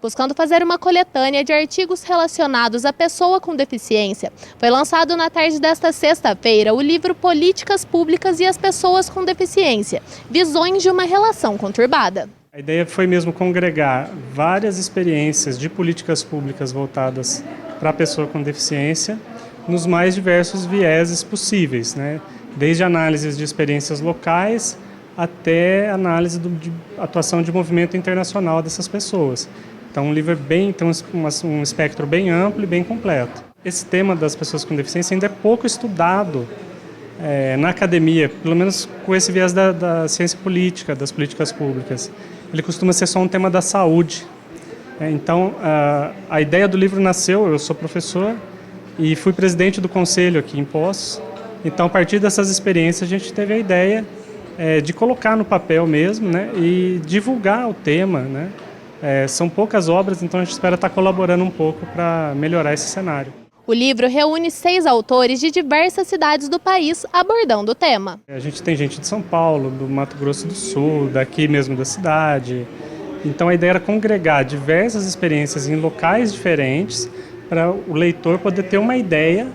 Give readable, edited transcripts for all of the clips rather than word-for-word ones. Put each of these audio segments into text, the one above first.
Buscando fazer uma coletânea de artigos relacionados à pessoa com deficiência, foi lançado na tarde desta sexta-feira o livro Políticas Públicas e as Pessoas com Deficiência, Visões de uma Relação Conturbada. A ideia foi mesmo congregar várias experiências de políticas públicas voltadas para a pessoa com deficiência nos mais diversos vieses possíveis, né? Desde análises de experiências locais até análise de atuação de movimento internacional dessas pessoas. Então, um livro tem um espectro bem amplo e bem completo. Esse tema das pessoas com deficiência ainda é pouco estudado na academia, pelo menos com esse viés da ciência política, das políticas públicas. Ele costuma ser só um tema da saúde. Então, a ideia do livro nasceu, eu sou professor e fui presidente do conselho aqui em Poços. Então, a partir dessas experiências, a gente teve a ideia de colocar no papel mesmo, né, e divulgar o tema, né? São poucas obras, então a gente espera estar colaborando um pouco para melhorar esse cenário. O livro reúne 6 autores de diversas cidades do país abordando o tema. A gente tem gente de São Paulo, do Mato Grosso do Sul, daqui mesmo da cidade. Então a ideia era congregar diversas experiências em locais diferentes para o leitor poder ter uma ideia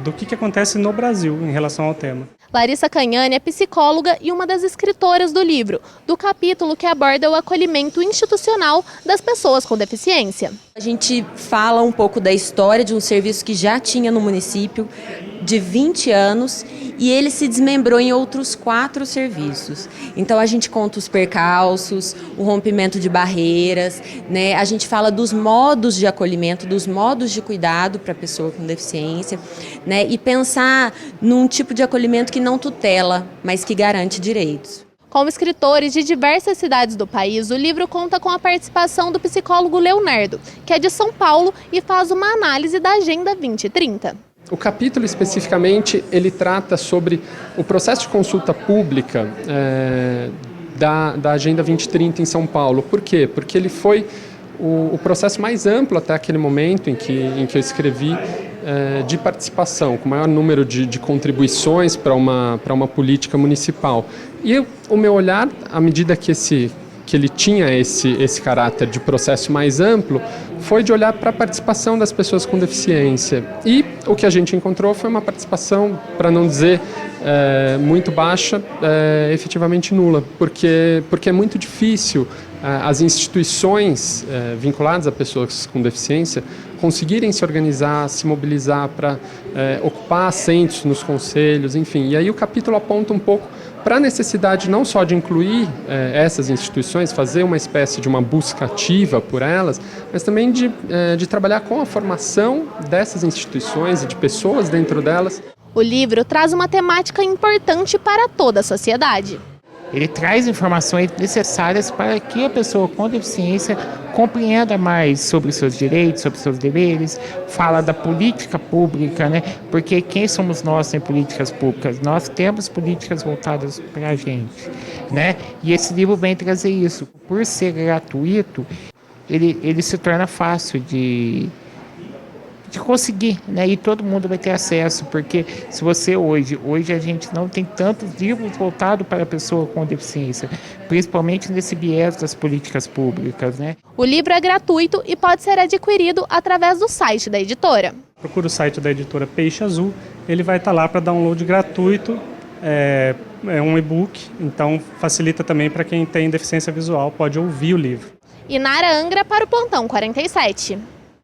do que acontece no Brasil em relação ao tema. Larissa Canhani é psicóloga e uma das escritoras do livro, do capítulo que aborda o acolhimento institucional das pessoas com deficiência. A gente fala um pouco da história de um serviço que já tinha no município de 20 anos e ele se desmembrou em outros 4 serviços. Então a gente conta os percalços, o rompimento de barreiras, né? A gente fala dos modos de acolhimento, dos modos de cuidado para a pessoa com deficiência, né? E pensar num tipo de acolhimento que não tutela, mas que garante direitos. Com escritores de diversas cidades do país, o livro conta com a participação do psicólogo Leonardo, que é de São Paulo e faz uma análise da Agenda 2030. O capítulo, especificamente, ele trata sobre o processo de consulta pública da Agenda 2030 em São Paulo. Por quê? Porque ele foi o processo mais amplo até aquele momento em que eu escrevi de participação, com o maior número de contribuições para uma política municipal. E o meu olhar, à medida que ele tinha esse caráter de processo mais amplo, foi de olhar para a participação das pessoas com deficiência. E o que a gente encontrou foi uma participação, para não dizer muito baixa, efetivamente nula, porque é muito difícil as instituições vinculadas a pessoas com deficiência conseguirem se organizar, se mobilizar para ocupar assentos nos conselhos, enfim. E aí o capítulo aponta um pouco para a necessidade não só de incluir essas instituições, fazer uma espécie de uma busca ativa por elas, mas também de trabalhar com a formação dessas instituições e de pessoas dentro delas. O livro traz uma temática importante para toda a sociedade. Ele traz informações necessárias para que a pessoa com deficiência compreenda mais sobre os seus direitos, sobre os seus deveres, fala da política pública, né? Porque quem somos nós sem políticas públicas? Nós temos políticas voltadas para a gente, né? E esse livro vem trazer isso. Por ser gratuito, ele se torna fácil de conseguir, né? E todo mundo vai ter acesso, porque se você hoje a gente não tem tantos livros voltados para a pessoa com deficiência, principalmente nesse viés das políticas públicas, né? O livro é gratuito e pode ser adquirido através do site da editora. Procura o site da editora Peixe Azul, ele vai estar lá para download gratuito, é um e-book, então facilita também para quem tem deficiência visual, pode ouvir o livro. Inara Angra para o Plantão 47.